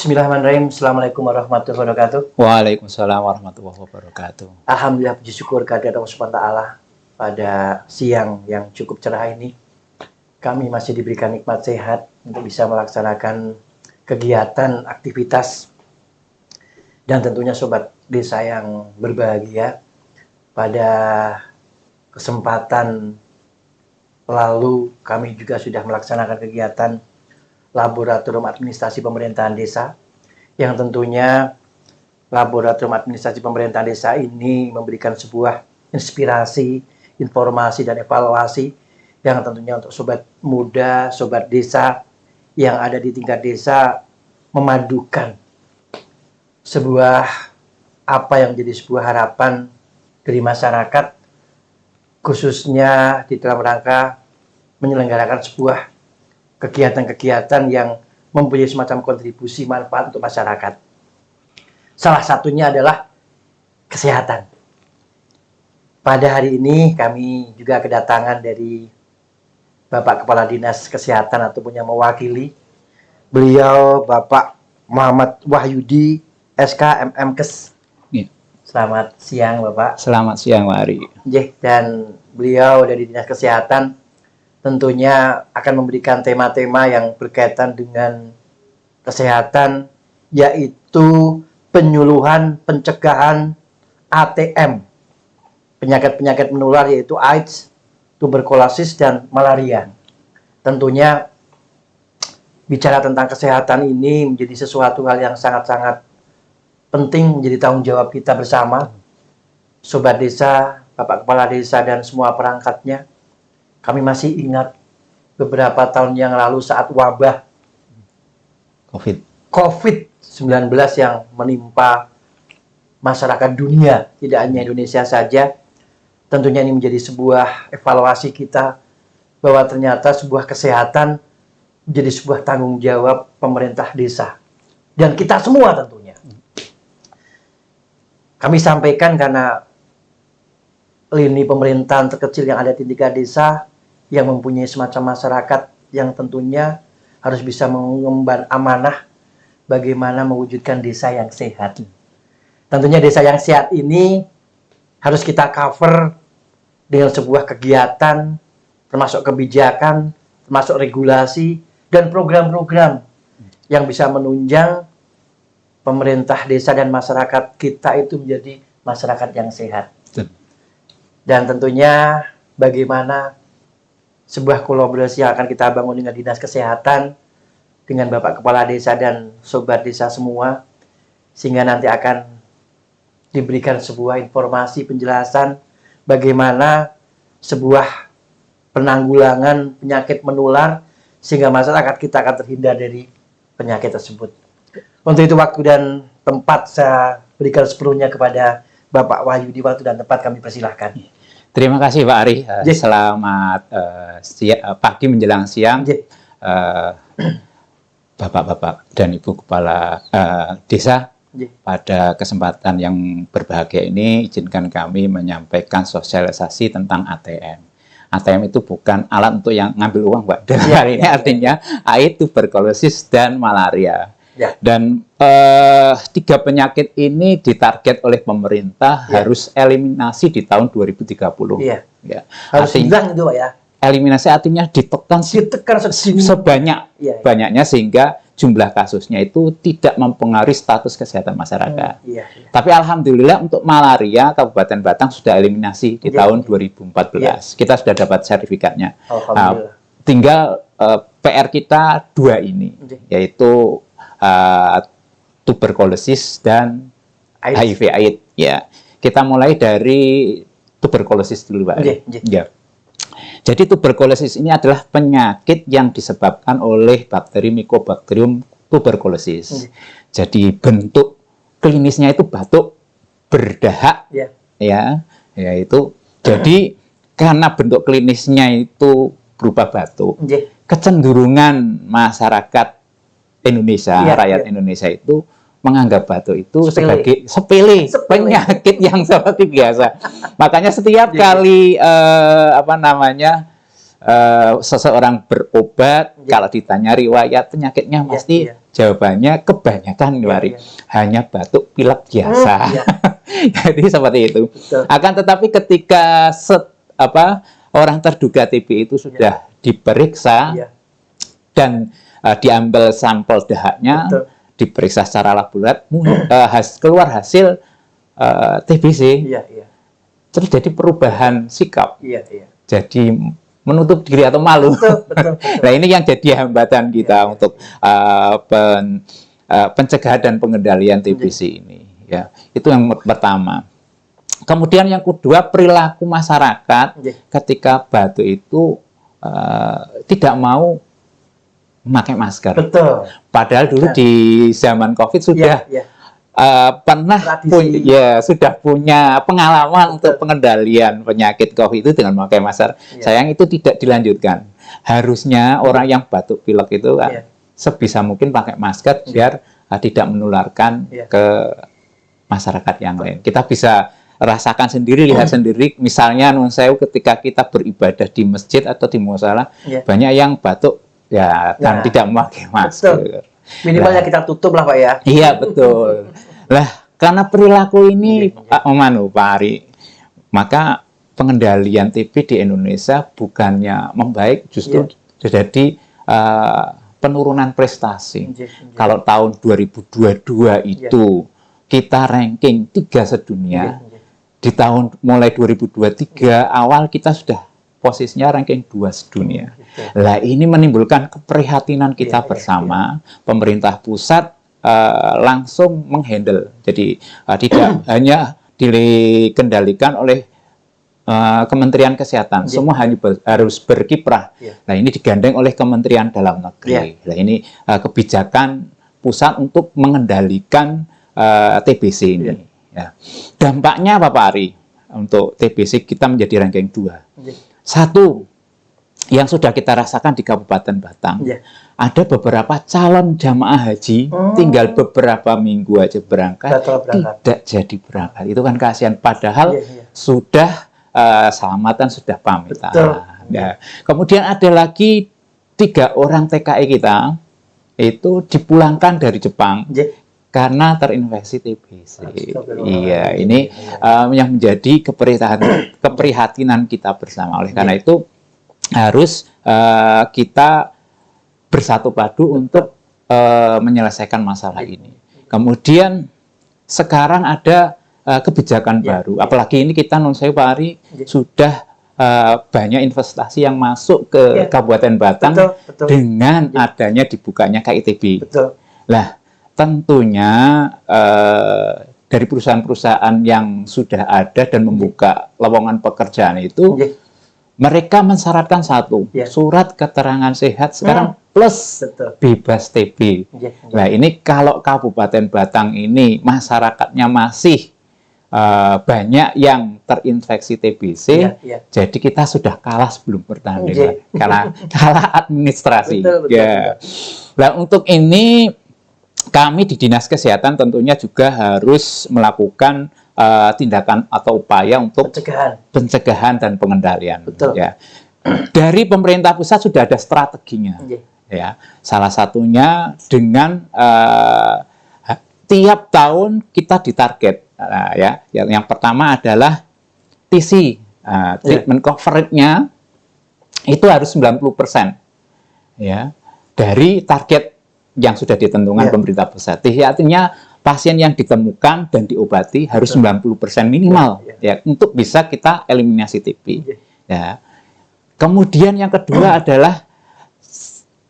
Bismillahirrahmanirrahim. Assalamualaikum warahmatullahi wabarakatuh. Waalaikumsalam warahmatullahi wabarakatuh. Alhamdulillah, puji syukur kehadirat Allah Subhanahu wa taala pada siang yang cukup cerah ini. Kami masih diberikan nikmat sehat untuk bisa melaksanakan kegiatan, aktivitas, dan tentunya sobat desa yang berbahagia. Pada kesempatan lalu kami juga sudah melaksanakan kegiatan Laboratorium Administrasi Pemerintahan Desa, yang tentunya Laboratorium Administrasi Pemerintahan Desa ini memberikan sebuah inspirasi, informasi, dan evaluasi yang tentunya untuk sobat muda, sobat desa yang ada di tingkat desa, memadukan sebuah apa yang menjadi sebuah harapan dari masyarakat, khususnya di dalam rangka menyelenggarakan sebuah kegiatan-kegiatan yang mempunyai semacam kontribusi manfaat untuk masyarakat. Salah satunya adalah kesehatan. Pada hari ini kami juga kedatangan dari Bapak Kepala Dinas Kesehatan ataupun yang mewakili. Beliau Bapak Muhammad Wahyudi, SK MMkes. Ya. Selamat siang Bapak. Selamat siang Pak Ari. Dan beliau dari Dinas Kesehatan tentunya akan memberikan tema-tema yang berkaitan dengan kesehatan, yaitu penyuluhan pencegahan ATM, penyakit-penyakit menular yaitu AIDS, tuberkulosis, dan malaria. Tentunya bicara tentang kesehatan ini menjadi sesuatu hal yang sangat-sangat penting, menjadi tanggung jawab kita bersama, sobat desa, Bapak Kepala Desa, dan semua perangkatnya. Kami masih ingat beberapa tahun yang lalu saat wabah COVID-19 yang menimpa masyarakat dunia, tidak hanya Indonesia saja. Tentunya ini menjadi sebuah evaluasi kita bahwa ternyata sebuah kesehatan menjadi sebuah tanggung jawab pemerintah desa. Dan kita semua tentunya. Kami sampaikan karena lini pemerintahan terkecil yang ada di tingkat desa, yang mempunyai semacam masyarakat yang tentunya harus bisa mengemban amanah bagaimana mewujudkan desa yang sehat. Tentunya desa yang sehat ini harus kita cover dengan sebuah kegiatan, termasuk kebijakan, termasuk regulasi, dan program-program yang bisa menunjang pemerintah desa dan masyarakat kita itu menjadi masyarakat yang sehat. Dan tentunya bagaimana sebuah kolaborasi yang akan kita bangun dengan Dinas Kesehatan, dengan Bapak Kepala Desa dan sobat desa semua, sehingga nanti akan diberikan sebuah informasi penjelasan bagaimana sebuah penanggulangan penyakit menular sehingga masyarakat kita akan terhindar dari penyakit tersebut. Untuk itu waktu dan tempat saya berikan sepenuhnya kepada Bapak Wahyudi. Waktu dan tempat kami persilahkan. Terima kasih Pak Ari. Selamat pagi menjelang siang, Bapak-bapak dan Ibu Kepala Desa. Pada kesempatan yang berbahagia ini, izinkan kami menyampaikan sosialisasi tentang ATM. ATM itu bukan alat untuk yang ngambil uang, Mbak. Dalam hal ini artinya AIDS, tuberkulosis, dan malaria. Dan 3 penyakit ini ditarget oleh pemerintah harus eliminasi di tahun 2030. Harus hilang itu Pak ya. Eliminasi artinya ditekan sebanyak-banyaknya sehingga jumlah kasusnya itu tidak mempengaruhi status kesehatan masyarakat. Tapi alhamdulillah untuk malaria Kabupaten Batang sudah eliminasi di tahun 2014. Kita sudah dapat sertifikatnya. Tinggal PR kita 2 ini, yaitu tuberkulosis dan HIV/AIDS. Ya, kita mulai dari tuberkulosis dulu, Pak. Ya. Jadi tuberkulosis ini adalah penyakit yang disebabkan oleh bakteri Mycobacterium tuberculosis. Jadi bentuk klinisnya itu batuk, berdahak, yaitu. Jadi karena bentuk klinisnya itu berupa batuk, kecenderungan masyarakat Indonesia, rakyat Indonesia itu menganggap batuk itu sebagai sepele, penyakit yang seperti biasa. Makanya setiap kali seseorang berobat, kalau ditanya riwayat penyakitnya pasti jawabannya kebanyakan hanya batuk pilek biasa. Jadi seperti itu. Betul. Akan tetapi ketika orang terduga TB itu sudah diperiksa dan diambil sampel dahaknya, diperiksa secara laboratorium, keluar hasil TBC, terjadi perubahan sikap. Jadi menutup diri atau malu. Betul. Nah, ini yang jadi hambatan kita untuk pencegahan dan pengendalian TBC ini. Ya, itu yang pertama. Kemudian yang kedua, perilaku masyarakat ketika batuk itu tidak mau memakai masker. Betul. Padahal dulu di zaman COVID sudah pernah sudah punya pengalaman untuk pengendalian penyakit COVID itu dengan memakai masker. Sayang itu tidak dilanjutkan. Harusnya orang yang batuk pilek itu sebisa mungkin pakai masker biar tidak menularkan ke masyarakat yang lain. Kita bisa rasakan sendiri, lihat sendiri. Misalnya ketika kita beribadah di masjid atau di musala, banyak yang batuk dan tidak memakai masker. Betul. Minimalnya kita tutup lah Pak ya. Iya betul. Lah karena perilaku ini Pak Ari, maka pengendalian TB di Indonesia bukannya membaik, justru terjadi penurunan prestasi. Kalau tahun 2022 itu kita ranking 3 sedunia, di tahun mulai 2023 awal kita sudah posisinya ranking 2 sedunia. Lah ini menimbulkan keprihatinan kita bersama. Pemerintah pusat langsung menghandle. Jadi tidak hanya dikendalikan oleh Kementerian Kesehatan, semua hanya harus berkiprah. Nah ini digandeng oleh Kementerian Dalam Negeri. Nah ini kebijakan pusat untuk mengendalikan TBC ini. Dampaknya apa Pak Ari? Untuk TBC kita menjadi ranking 2. Satu, yang sudah kita rasakan di Kabupaten Batang, ada beberapa calon jamaah haji tinggal beberapa minggu aja berangkat, tidak jadi berangkat. Itu kan kasihan, padahal sudah selamatan, sudah pamitan. Kemudian ada lagi 3 orang TKI kita itu dipulangkan dari Jepang karena terinfeksi TBC. Iya, ini yang menjadi keprihatinan kita bersama. Oleh karena itu harus kita bersatu padu untuk menyelesaikan masalah ini. Kemudian sekarang ada kebijakan baru. Apalagi ini kita Pak Ari sudah banyak investasi yang masuk ke Kabupaten Batang dengan adanya dibukanya KITB. Lah tentunya dari perusahaan-perusahaan yang sudah ada dan membuka lowongan pekerjaan itu, mereka mensyaratkan satu, surat keterangan sehat sekarang plus bebas TB. Nah ini kalau Kabupaten Batang ini masyarakatnya masih banyak yang terinfeksi TBC, jadi kita sudah kalah sebelum bertanding, kalah administrasi. Nah untuk ini kami di Dinas Kesehatan tentunya juga harus melakukan tindakan atau upaya untuk pencegahan dan pengendalian. Ya. Dari pemerintah pusat sudah ada strateginya. Ya. Salah satunya dengan tiap tahun kita ditarget. Yang pertama adalah TC, treatment coverage-nya itu harus 90%. Ya, dari target yang sudah ditentukan pemerintah pusat. Artinya pasien yang ditemukan dan diobati harus 90% minimal untuk bisa kita eliminasi TB. Ya. Kemudian yang kedua adalah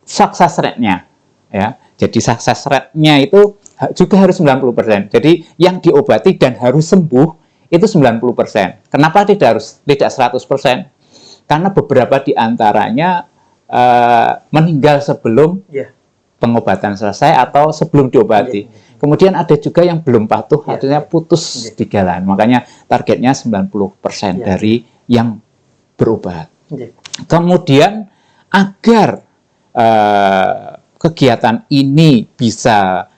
success rate-nya. Ya. Jadi success rate-nya itu juga harus 90%. Jadi yang diobati dan harus sembuh itu 90%. Kenapa tidak 100%? Karena beberapa di antaranya meninggal sebelum pengobatan selesai atau sebelum diobati. Kemudian ada juga yang belum patuh, artinya putus di jalan. Makanya targetnya 90% dari yang berobat. Kemudian agar kegiatan ini bisa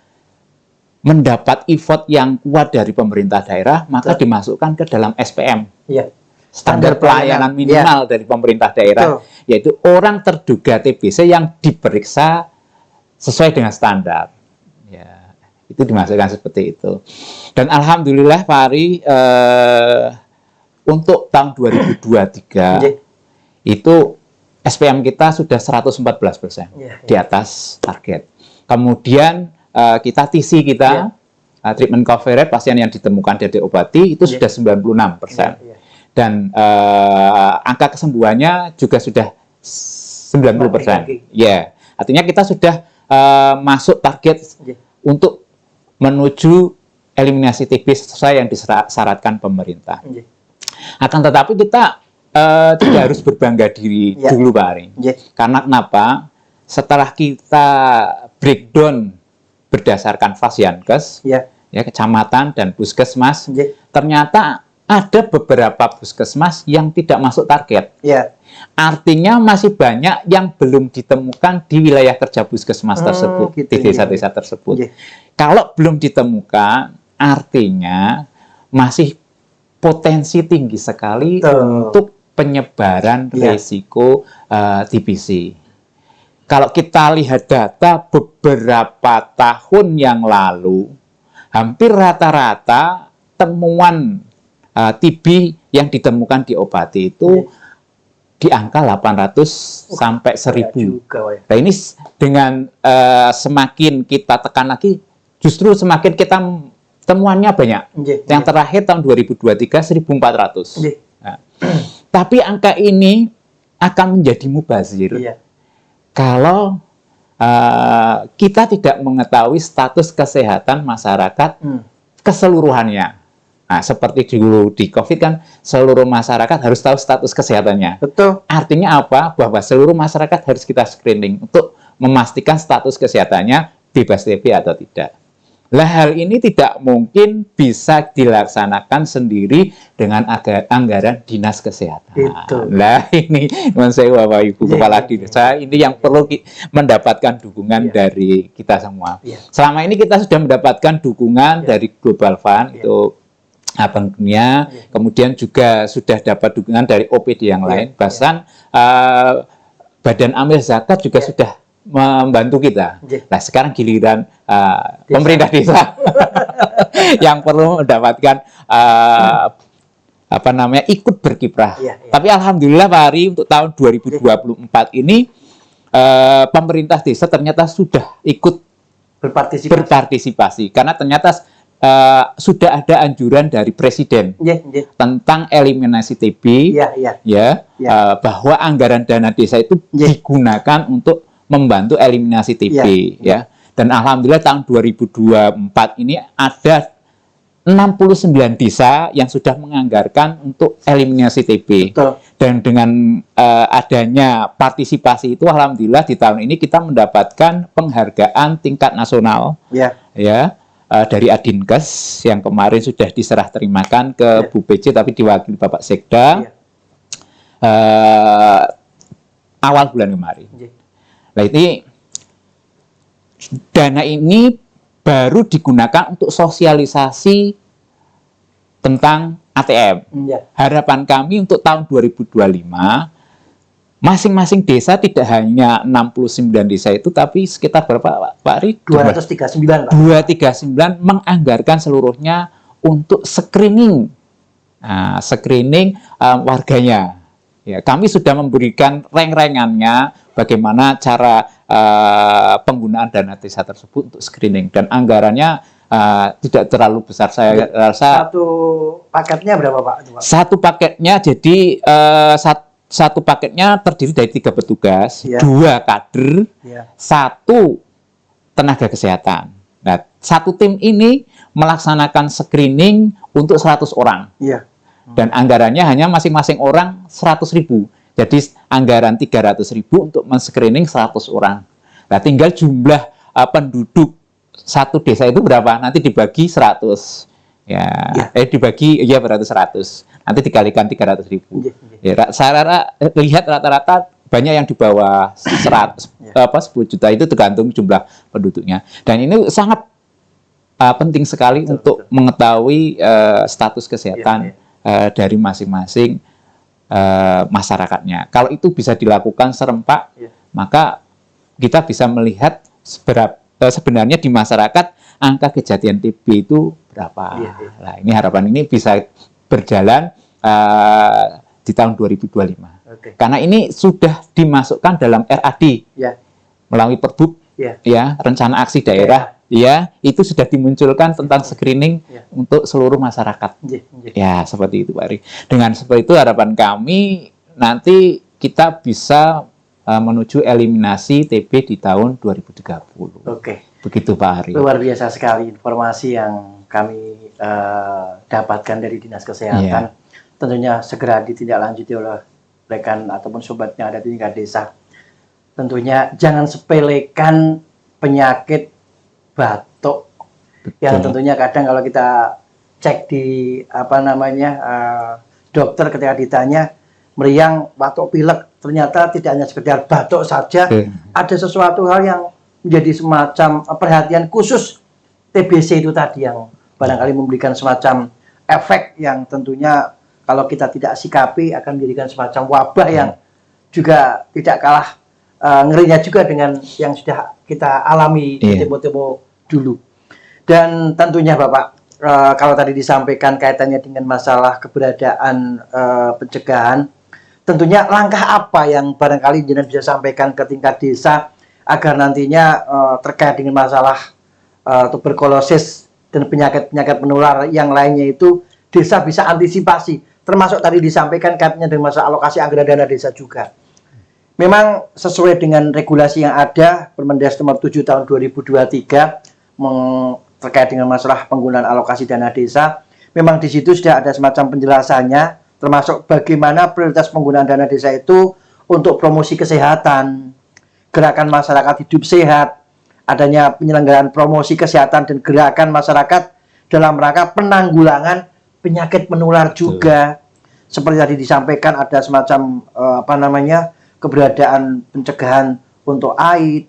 mendapat effort yang kuat dari pemerintah daerah, maka dimasukkan ke dalam SPM. standar pelayanan minimal dari pemerintah daerah, yaitu orang terduga TBC yang diperiksa sesuai dengan standar. Ya, itu dimasukkan seperti itu. Dan alhamdulillah Pak Ari, untuk tahun 2023 itu SPM kita sudah 114% di atas target. Kemudian kita TC kita, treatment coverage pasien yang ditemukan dan diobati itu sudah 96%. Dan angka kesembuhannya juga sudah 90%. Ya, artinya kita sudah masuk target untuk menuju eliminasi TB sesuai yang disyaratkan pemerintah. Akan tetapi kita tidak harus berbangga diri dulu, Pak Ari. Karena kenapa? Setelah kita breakdown berdasarkan Fasiankes, ya, kecamatan dan puskesmas, ternyata ada beberapa puskesmas yang tidak masuk target. Artinya masih banyak yang belum ditemukan di wilayah kerja puskesmas tersebut, gitu, di desa-desa tersebut. Kalau belum ditemukan, artinya masih potensi tinggi sekali untuk penyebaran risiko TBC. Kalau kita lihat data beberapa tahun yang lalu, hampir rata-rata temuan TB yang ditemukan di diobati itu di angka 800 sampai 1000. Nah ini dengan semakin kita tekan lagi, justru semakin kita temuannya banyak. Yang terakhir tahun 2023 1400. Nah, tapi angka ini akan menjadi mubazir kalau kita tidak mengetahui status kesehatan masyarakat keseluruhannya. Nah, seperti dulu di COVID kan, seluruh masyarakat harus tahu status kesehatannya. Betul. Artinya apa? Bahwa seluruh masyarakat harus kita screening untuk memastikan status kesehatannya bebas TB atau tidak. Lah hal ini tidak mungkin bisa dilaksanakan sendiri dengan anggaran dinas kesehatan. Lah ini, saya Bapak Ibu Kepala Desa, ini yang perlu mendapatkan dukungan dari kita semua. Selama ini kita sudah mendapatkan dukungan dari Global Fund, itu Bank Dunia, kemudian juga sudah dapat dukungan dari OPD yang lain, bahkan Badan Amil Zakat juga sudah membantu kita. Nah sekarang giliran pemerintah desa yang perlu mendapatkan ikut berkiprah. Tapi alhamdulillah Pak Ari, untuk tahun 2024 ini pemerintah desa ternyata sudah ikut berpartisipasi karena ternyata sudah ada anjuran dari Presiden tentang eliminasi TB, bahwa anggaran dana desa itu digunakan untuk membantu eliminasi TB, Dan alhamdulillah tahun 2024 ini ada 69 desa yang sudah menganggarkan untuk eliminasi TB. Dan dengan adanya partisipasi itu, alhamdulillah di tahun ini kita mendapatkan penghargaan tingkat nasional, dari Adinkes yang kemarin sudah diserah terimakan ke Bu PC, tapi diwakili Bapak Sekda awal bulan kemarin. Nah ini dana ini baru digunakan untuk sosialisasi tentang ATM. Harapan kami untuk tahun 2025 masing-masing desa tidak hanya 69 desa itu, tapi sekitar berapa Pak Ari? 239. 239 menganggarkan seluruhnya untuk screening, screening warganya. Ya, kami sudah memberikan reng-rengannya bagaimana cara penggunaan dana desa tersebut untuk screening, dan anggarannya tidak terlalu besar. Saya rasa satu paketnya berapa Pak? Satu paketnya jadi satu paketnya terdiri dari 3 petugas, 2 kader, 1 tenaga kesehatan. Nah, satu tim ini melaksanakan screening untuk 100 orang. Dan anggarannya hanya masing-masing orang 100.000. Jadi anggaran 300.000 untuk men-screening 100 orang. Nah, tinggal jumlah penduduk satu desa itu berapa? Nanti dibagi 100. Dibagi berarti 100. Nanti dikalikan 300.000. Saya lihat rata-rata banyak yang di bawah 10 juta, itu tergantung jumlah penduduknya. Dan ini sangat penting sekali untuk mengetahui status kesehatan dari masing-masing masyarakatnya. Kalau itu bisa dilakukan serempak, maka kita bisa melihat sebenarnya di masyarakat angka kejadian TB itu berapa. Nah, ini harapan ini bisa berjalan di tahun 2025. Karena ini sudah dimasukkan dalam RAD melalui Perbuk, ya, rencana aksi daerah. Ya, itu sudah dimunculkan tentang screening untuk seluruh masyarakat. Ya, seperti itu, Pak Ari. Dengan seperti itu harapan kami nanti kita bisa menuju eliminasi TB di tahun 2030. Begitu, Pak Ari. Luar biasa sekali informasi yang kami dapatkan dari Dinas Kesehatan. Tentunya segera ditindaklanjuti oleh rekan ataupun sobatnya ada di tingkat desa. Tentunya jangan sepelekan penyakit batuk. Yang tentunya kadang kalau kita cek di dokter ketika ditanya meriang, batuk, pilek, ternyata tidak hanya sekedar batuk saja, ada sesuatu hal yang menjadi semacam perhatian khusus TBC itu tadi yang barangkali memberikan semacam efek yang tentunya kalau kita tidak sikapi akan menjadikan semacam wabah yang juga tidak kalah ngerinya juga dengan yang sudah kita alami di tempo-tempo dulu. Dan tentunya Bapak, kalau tadi disampaikan kaitannya dengan masalah keberadaan pencegahan, tentunya langkah apa yang barangkali Jenderal bisa sampaikan ke tingkat desa agar nantinya terkait dengan masalah tuberkulosis dan penyakit-penyakit menular yang lainnya itu desa bisa antisipasi, termasuk tadi disampaikan kaitannya dengan masalah alokasi anggaran dana desa juga. Memang sesuai dengan regulasi yang ada, Permendes nomor 7 tahun 2023 terkait dengan masalah penggunaan alokasi dana desa, memang di situ sudah ada semacam penjelasannya, termasuk bagaimana prioritas penggunaan dana desa itu untuk promosi kesehatan, gerakan masyarakat hidup sehat, adanya penyelenggaraan promosi kesehatan dan gerakan masyarakat dalam rangka penanggulangan penyakit menular juga. Seperti tadi disampaikan ada semacam keberadaan pencegahan untuk AIDS,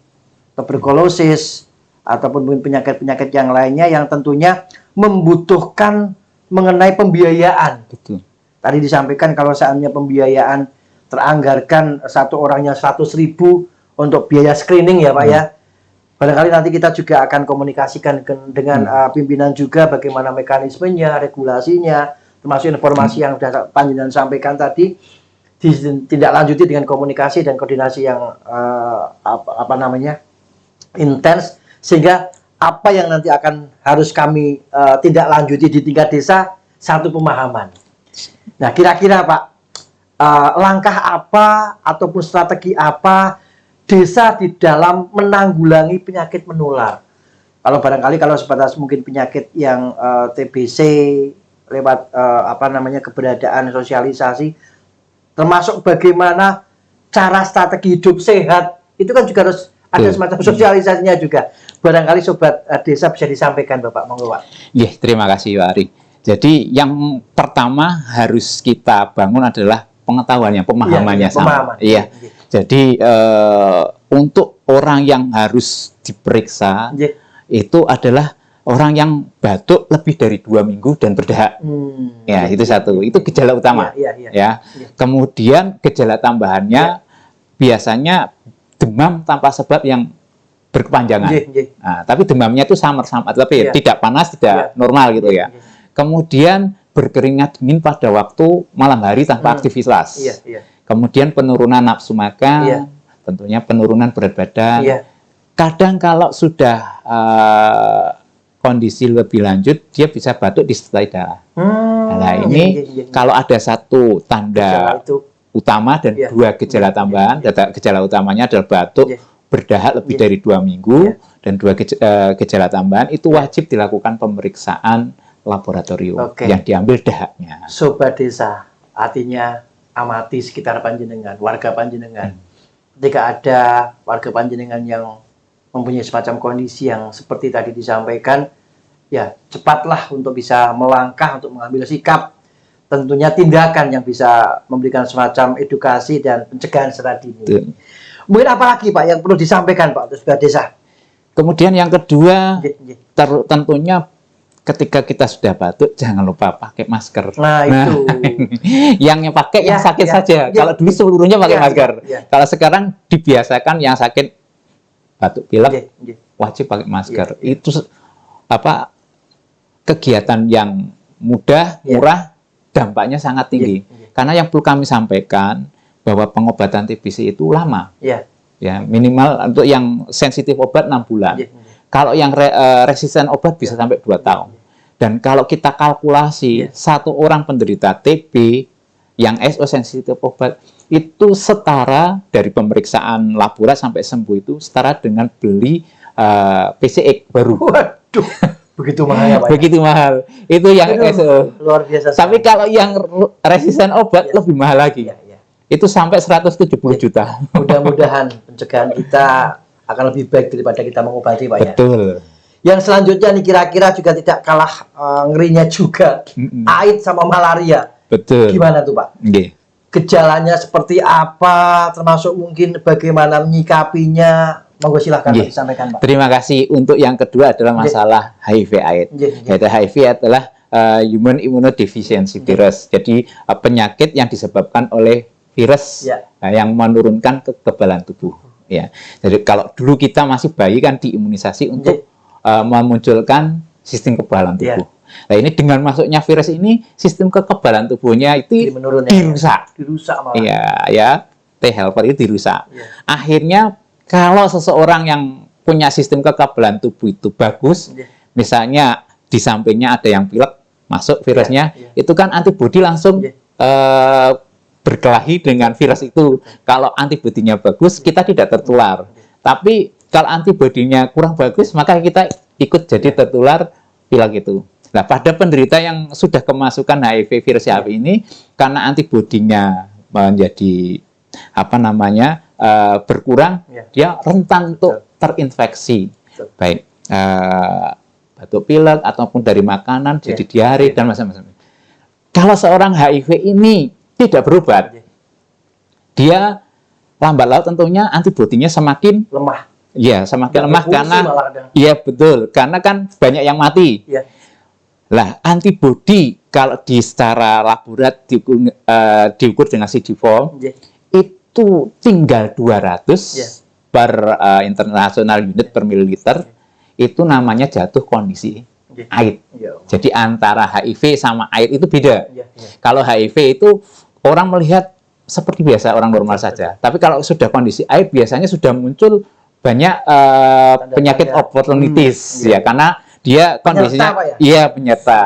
tuberkulosis, ataupun penyakit-penyakit yang lainnya yang tentunya membutuhkan mengenai pembiayaan. Tadi disampaikan kalau seandainya pembiayaan teranggarkan satu orangnya 100.000 untuk biaya screening ya Pak ya. Barangkali nanti kita juga akan komunikasikan dengan pimpinan juga bagaimana mekanismenya, regulasinya, termasuk informasi yang sudah Panjenengan sampaikan tadi, ditindaklanjuti dengan komunikasi dan koordinasi yang intens, sehingga apa yang nanti akan harus kami tindak lanjuti di tingkat desa, satu pemahaman. Nah, kira-kira Pak, langkah apa ataupun strategi apa desa di dalam menanggulangi penyakit menular? Kalau barangkali kalau sebatas mungkin penyakit yang TBC lewat keberadaan sosialisasi, termasuk bagaimana cara strategi hidup sehat, itu kan juga harus ada semacam sosialisasinya juga. Barangkali sobat desa bisa disampaikan Bapak, monggo Pak. Terima kasih Pak Ari. Jadi yang pertama harus kita bangun adalah pengetahuannya, pemahamannya sama. Jadi untuk orang yang harus diperiksa itu adalah orang yang batuk lebih dari 2 minggu dan berdahak. Ya, itu satu. Itu gejala utama. Kemudian gejala tambahannya biasanya demam tanpa sebab yang berkepanjangan. Nah, tapi demamnya itu samar-samar, tapi tidak panas, tidak normal gitu ya. Kemudian berkeringat dingin pada waktu malam hari tanpa aktivitas. Kemudian penurunan nafsu makan, tentunya penurunan berat badan. Kadang kalau sudah kondisi lebih lanjut, dia bisa batuk disertai darah. Nah, ini kalau ada satu tanda utama dan 2 gejala tambahan, gejala utamanya adalah batuk, berdahak lebih dari 2 minggu, dan 2 gejala tambahan, itu wajib dilakukan pemeriksaan laboratorium yang diambil dahaknya. Sobat desa, artinya amati sekitar Panjenengan, warga Panjenengan. Ketika ada warga Panjenengan yang mempunyai semacam kondisi yang seperti tadi disampaikan, ya cepatlah untuk bisa melangkah untuk mengambil sikap, tentunya tindakan yang bisa memberikan semacam edukasi dan pencegahan secara dini. Mungkin apa lagi Pak yang perlu disampaikan Pak untuk sobat desa? Kemudian yang kedua, tentunya ketika kita sudah batuk jangan lupa pakai masker. Nah, itu. yang pakai yang sakit saja. Kalau dulu seluruhnya pakai masker. Kalau sekarang dibiasakan yang sakit batuk pilek wajib pakai masker. Itu apa kegiatan yang mudah, murah, dampaknya sangat tinggi. Karena yang perlu kami sampaikan bahwa pengobatan TBC itu lama. Ya, minimal untuk yang sensitif obat 6 bulan. Kalau yang resisten obat bisa sampai 2 tahun. Dan kalau kita kalkulasi satu orang penderita TB yang SO sensitif obat itu setara dari pemeriksaan labora sampai sembuh itu setara dengan beli PCX baru. Waduh, begitu mahal ya Pak? Begitu mahal. Itu yang SO. Luar biasa. Tapi kalau yang resisten obat lebih mahal lagi. Itu sampai 170 juta. Mudah-mudahan pencegahan kita akan lebih baik daripada kita mengobati Pak ya. Betul. Yang selanjutnya nih kira-kira juga tidak kalah ngerinya juga, AIDS sama malaria. Betul. Gimana tuh Pak? Gejalanya seperti apa, termasuk mungkin bagaimana menyikapinya? Monggo silahkan Pak, disampaikan Pak. Terima kasih. Untuk yang kedua adalah masalah HIV/AIDS. Yaitu HIV adalah Human Immunodeficiency Virus. Jadi penyakit yang disebabkan oleh virus yang menurunkan kekebalan tubuh. Ya. Jadi kalau dulu kita masih bayi kan diimunisasi untuk memunculkan sistem kekebalan tubuh. Nah ini dengan masuknya virus ini sistem kekebalan tubuhnya itu dirusak. Malah. Iya, ya T helper itu dirusak. Akhirnya kalau seseorang yang punya sistem kekebalan tubuh itu bagus, misalnya di sampingnya ada yang pilek, masuk virusnya, itu kan antibodi langsung berkelahi dengan virus itu. Kalau antibodinya bagus, kita tidak tertular. Tapi kalau antibodinya kurang bagus, maka kita ikut jadi tertular pilek itu. Nah, pada penderita yang sudah kemasukan HIV virus HIV ini, karena antibodinya menjadi berkurang, dia rentan untuk terinfeksi, baik batuk pilek ataupun dari makanan, jadi diare dan macam-macam. Kalau seorang HIV ini tidak berobat, dia lambat laun tentunya antibodinya semakin lemah. Ya, semakin lemah karena iya betul, karena kan banyak yang mati. Lah, antibodi kalau di secara laborat diukur dengan CD4 itu tinggal 200 per international unit per mililiter. Itu namanya jatuh kondisi AIDS. Jadi antara HIV sama AIDS itu beda. Kalau HIV itu orang melihat seperti biasa orang normal saja. Tapi kalau sudah kondisi AIDS biasanya sudah muncul banyak penyakit opportunities ya karena dia kondisinya penyerta.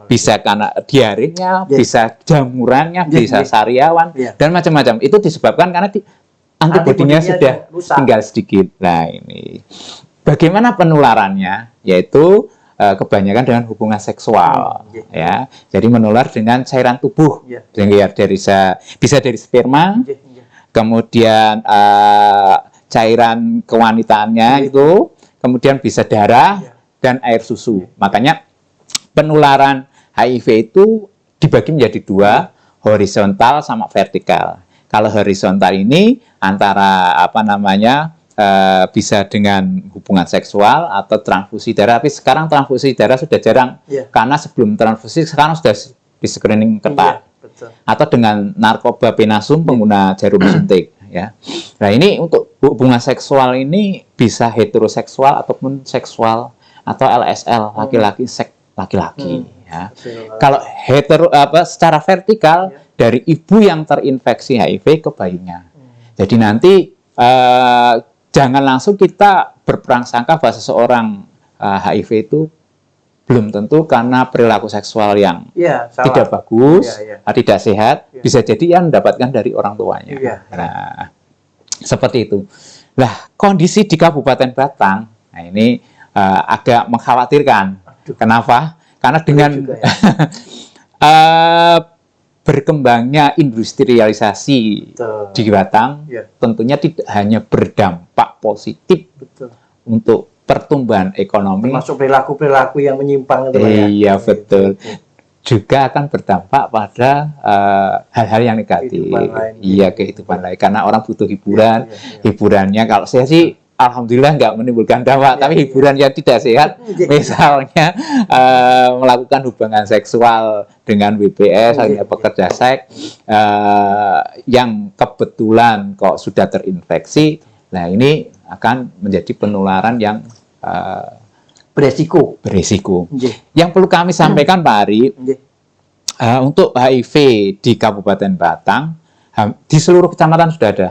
Bisa karena diarenya, bisa jamurannya, bisa sariawan dan macam-macam. Itu disebabkan karena antibodinya sudah tinggal sedikit. Nah, ini bagaimana penularannya? Yaitu kebanyakan dengan hubungan seksual, ya. Jadi menular dengan cairan tubuh, bisa dari sperma, kemudian cairan kewanitaannya itu, kemudian bisa darah dan air susu. Makanya penularan HIV itu dibagi menjadi 2, horizontal sama vertikal. Kalau horizontal ini antara bisa dengan hubungan seksual atau transfusi darah. Tapi sekarang transfusi darah sudah jarang karena sebelum transfusi sekarang sudah di screening ketat. Atau dengan narkoba penasum pengguna jarum suntik. Ya. Nah ini untuk hubungan seksual ini bisa heteroseksual ataupun seksual atau LSL laki-laki seks laki-laki. Ya. Kalau secara vertikal dari ibu yang terinfeksi HIV ke bayinya. Jadi nanti jangan langsung kita berprasangka bahwa seseorang HIV itu belum tentu karena perilaku seksual yang tidak bagus, tidak sehat, bisa jadi yang mendapatkan dari orang tuanya. Nah, seperti itu. Nah, kondisi di Kabupaten Batang, nah ini agak mengkhawatirkan. Kenapa? Karena dengan berkembangnya industrialisasi di Batang, tentunya tidak hanya berdampak positif untuk pertumbuhan ekonomi, termasuk perilaku-perilaku yang menyimpang itu. Iya betul. Juga akan berdampak pada hal-hal yang negatif. Kehidupan lain, karena orang butuh hiburan. Hiburannya kalau saya sih alhamdulillah nggak menimbulkan dampak, tapi hiburan yang tidak sehat, misalnya melakukan hubungan seksual dengan WBS, hanya pekerja seks yang kebetulan kok sudah terinfeksi, nah ini akan menjadi penularan yang beresiko. Yang perlu kami sampaikan Pak Ari, untuk HIV di Kabupaten Batang, di seluruh kecamatan sudah ada.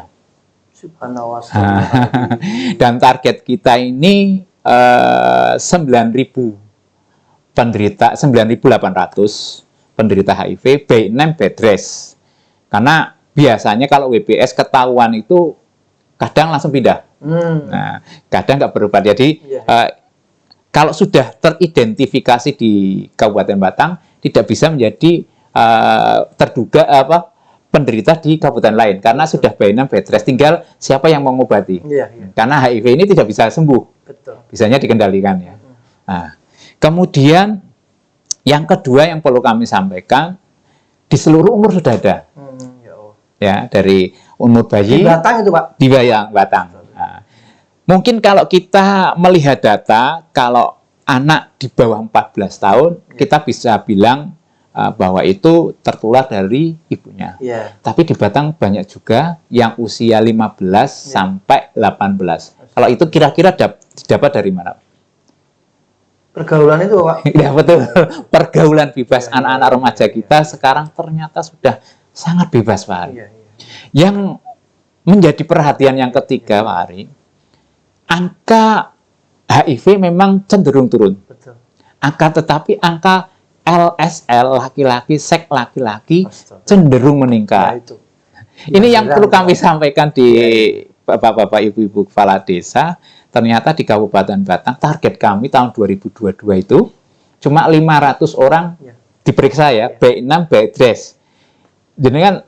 Dan target kita ini 9.000 penderita, 9.800 penderita HIV, B6 bedrest. Karena biasanya kalau WBS ketahuan itu kadang langsung pindah. Nah, kadang nggak berobat. Jadi kalau sudah teridentifikasi di Kabupaten Batang, tidak bisa menjadi terduga penderita di kabupaten lain karena sudah B6 bedrest, tinggal siapa yang mengobati. Karena HIV ini tidak bisa sembuh, bisanya dikendalikan ya. Nah, kemudian yang kedua yang perlu kami sampaikan, di seluruh umur sudah ada, ya dari umur bayi di Batang itu Pak, di Batang. Nah, mungkin kalau kita melihat data, kalau anak di bawah 14 tahun kita bisa bilang bahwa itu tertular dari ibunya. Tapi di Batang banyak juga yang usia 15 sampai 18. Kalau itu kira-kira dapat dari mana? Pergaulan itu Pak. Ya betul. Pergaulan bebas anak-anak remaja kita sekarang ternyata sudah sangat bebas Pak Ari. Yang menjadi perhatian yang ketiga Pak Ari, angka HIV memang cenderung turun. Tetapi angka LSL laki-laki, seks laki-laki cenderung meningkat. Ini yang perlu kami sampaikan di Bapak-bapak, Ibu-ibu kepala desa. Ternyata di Kabupaten Batang target kami tahun 2022 itu cuma 500 orang diperiksa ya, B6 bedrest. Jadi kan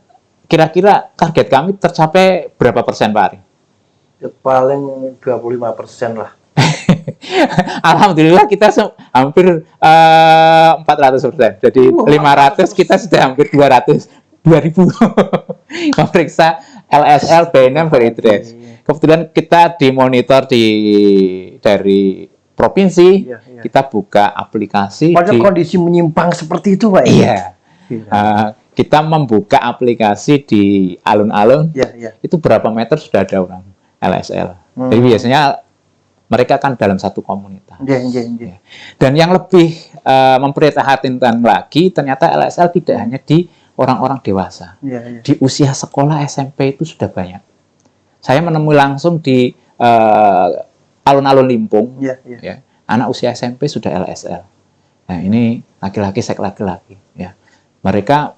kira-kira target kami tercapai berapa persen Pak Ari? Ya, paling 25% lah. Alhamdulillah kita hampir 400%. Jadi 500 kita sudah hampir 2.000 memeriksa LSL B6 bedrest. Kebetulan kita dimonitor dari provinsi, kita buka aplikasi. Pada kondisi menyimpang seperti itu Pak. Iya. Kita membuka aplikasi di alun-alun. Itu berapa meter sudah ada orang LSL. Jadi biasanya mereka kan dalam satu komunitas. Dan yang lebih memprihatinkan lagi, ternyata LSL tidak hanya di orang-orang dewasa. Di usia sekolah SMP itu sudah banyak. Saya menemui langsung di alun-alun Limpung, ya, anak usia SMP sudah LSL. Nah ini laki-laki, seks laki-laki. Ya. Mereka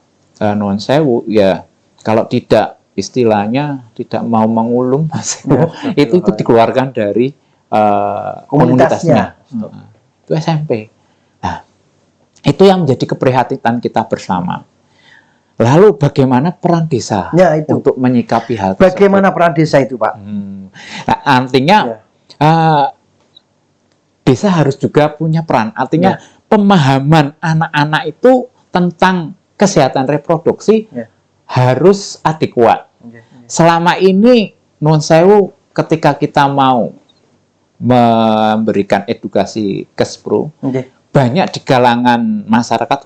non sewu, ya kalau tidak istilahnya tidak mau mengulung, itu dikeluarkan dari komunitasnya. Itu SMP. Nah, itu yang menjadi keprihatinan kita bersama. Lalu bagaimana peran desa untuk menyikapi hal tersebut? Bagaimana peran desa itu Pak? Nah, artinya desa harus juga punya peran. Artinya pemahaman anak-anak itu tentang kesehatan reproduksi harus adekuat. Selama ini non sewu ketika kita mau memberikan edukasi kespro, banyak di kalangan masyarakat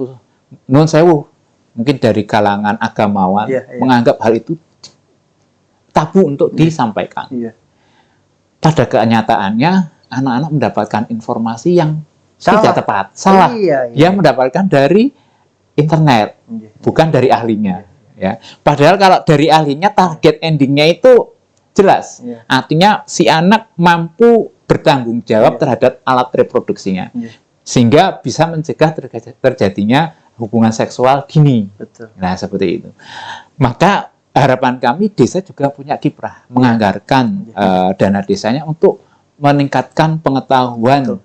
non sewu, mungkin dari kalangan agamawan menganggap hal itu tabu untuk disampaikan. Pada kenyataannya anak-anak mendapatkan informasi yang tidak tepat, salah. Dia mendapatkan dari internet, bukan dari ahlinya. Ya. Padahal kalau dari ahlinya target endingnya itu jelas. Artinya si anak mampu bertanggung jawab terhadap alat reproduksinya, sehingga bisa mencegah terjadinya hubungan seksual dini. Nah seperti itu. Maka harapan kami desa juga punya kiprah menganggarkan dana desanya untuk meningkatkan pengetahuan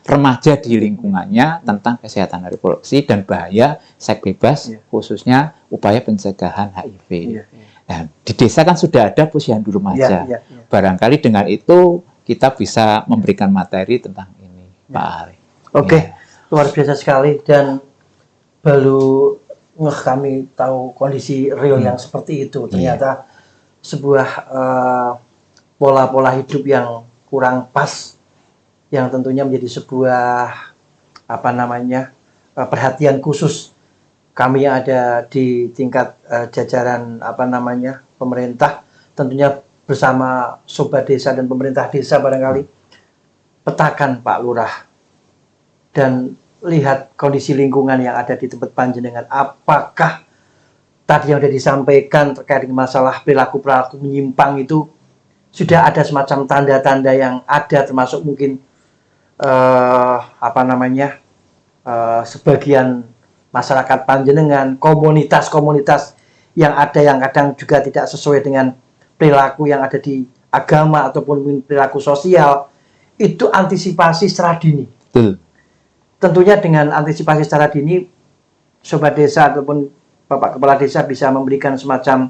remaja di lingkungannya tentang kesehatan reproduksi dan bahaya seks bebas, khususnya upaya pencegahan HIV. Nah, di desa kan sudah ada posyandu remaja. Barangkali dengan itu kita bisa memberikan materi tentang ini, Pak Ari. Luar biasa sekali, dan baru kami tahu kondisi real yang seperti itu. Ternyata sebuah pola-pola hidup yang kurang pas, yang tentunya menjadi sebuah perhatian khusus kami yang ada di tingkat jajaran pemerintah, tentunya bersama Sobat Desa dan pemerintah desa barangkali petakan Pak Lurah dan lihat kondisi lingkungan yang ada di tempat panjenengan. Apakah tadi yang sudah disampaikan terkait dengan masalah perilaku-perilaku menyimpang itu sudah ada semacam tanda-tanda yang ada, termasuk mungkin sebagian masyarakat panjenengan, komunitas-komunitas yang ada yang kadang juga tidak sesuai dengan perilaku yang ada di agama ataupun perilaku sosial, itu antisipasi secara dini. Tentunya dengan antisipasi secara dini, Sobat Desa ataupun Bapak Kepala Desa bisa memberikan semacam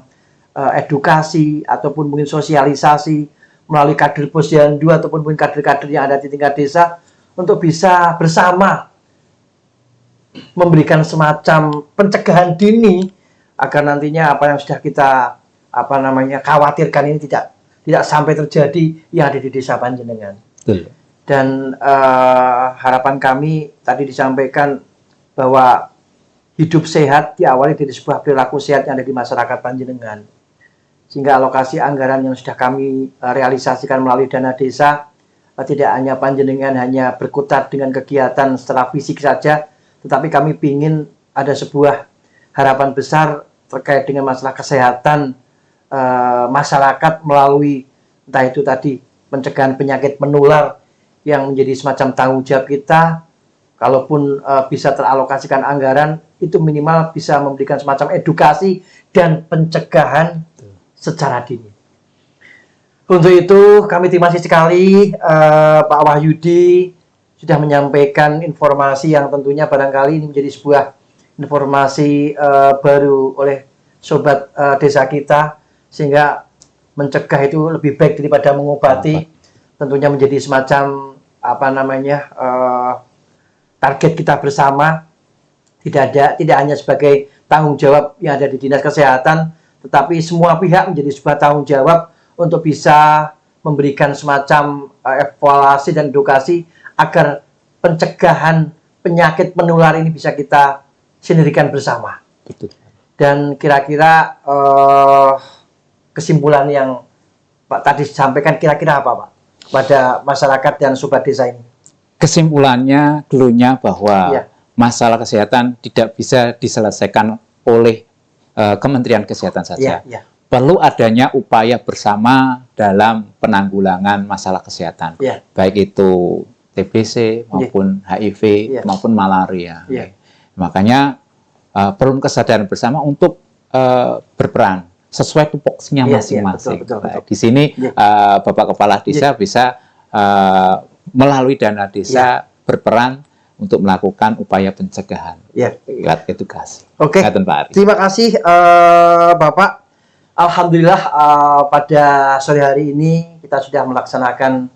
edukasi ataupun mungkin sosialisasi melalui kader posyandu ataupun mungkin kader-kader yang ada di tingkat desa untuk bisa bersama memberikan semacam pencegahan dini agar nantinya apa yang sudah kita khawatirkan ini tidak sampai terjadi yang ada di desa panjenengan. Dan harapan kami tadi disampaikan bahwa hidup sehat diawali dari sebuah perilaku sehat yang ada di masyarakat panjenengan, sehingga alokasi anggaran yang sudah kami realisasikan melalui dana desa tidak hanya panjenengan hanya berkutat dengan kegiatan secara fisik saja, tetapi kami ingin ada sebuah harapan besar terkait dengan masalah kesehatan masyarakat melalui entah itu tadi pencegahan penyakit menular yang menjadi semacam tanggung jawab kita. Kalaupun bisa teralokasikan anggaran, itu minimal bisa memberikan semacam edukasi dan pencegahan secara dini. Untuk itu kami terima kasih sekali Pak Wahyudi sudah menyampaikan informasi yang tentunya barangkali ini menjadi sebuah informasi baru oleh Sobat Desa kita, sehingga mencegah itu lebih baik daripada mengobati. Tentunya menjadi semacam target kita bersama, tidak hanya sebagai tanggung jawab yang ada di Dinas Kesehatan, tetapi semua pihak menjadi sebuah tanggung jawab untuk bisa memberikan semacam evaluasi dan edukasi agar pencegahan penyakit menular ini bisa kita sinergikan bersama. Dan kira-kira kesimpulan yang Pak tadi sampaikan kira-kira apa Pak kepada masyarakat dan Sobat Desa ini? Kesimpulannya dulunya bahwa masalah kesehatan tidak bisa diselesaikan oleh Kementerian Kesehatan saja. Perlu adanya upaya bersama dalam penanggulangan masalah kesehatan, baik itu TBC maupun HIV maupun malaria. Makanya perlu kesadaran bersama untuk berperan sesuai tupoksinya masing-masing. Di sini Bapak Kepala Desa bisa melalui dana desa berperan untuk melakukan upaya pencegahan lewat edukasi. Oke, terima kasih Bapak. Alhamdulillah pada sore hari ini kita sudah melaksanakan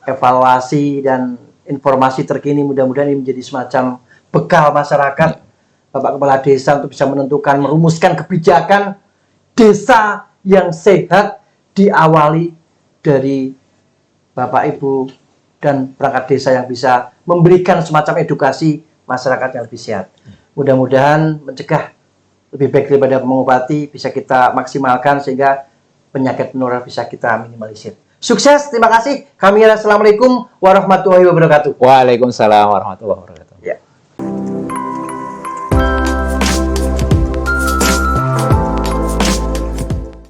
evaluasi dan informasi terkini. Mudah-mudahan ini menjadi semacam bekal masyarakat, Bapak Kepala Desa untuk bisa menentukan, merumuskan kebijakan desa yang sehat diawali dari Bapak Ibu dan perangkat desa yang bisa memberikan semacam edukasi masyarakat yang lebih sehat. Mudah-mudahan mencegah lebih baik daripada mengobati bisa kita maksimalkan sehingga penyakit menular bisa kita minimalisir. Sukses, terima kasih. Kami assalamualaikum warahmatullahi wabarakatuh. Waalaikumsalam warahmatullahi wabarakatuh.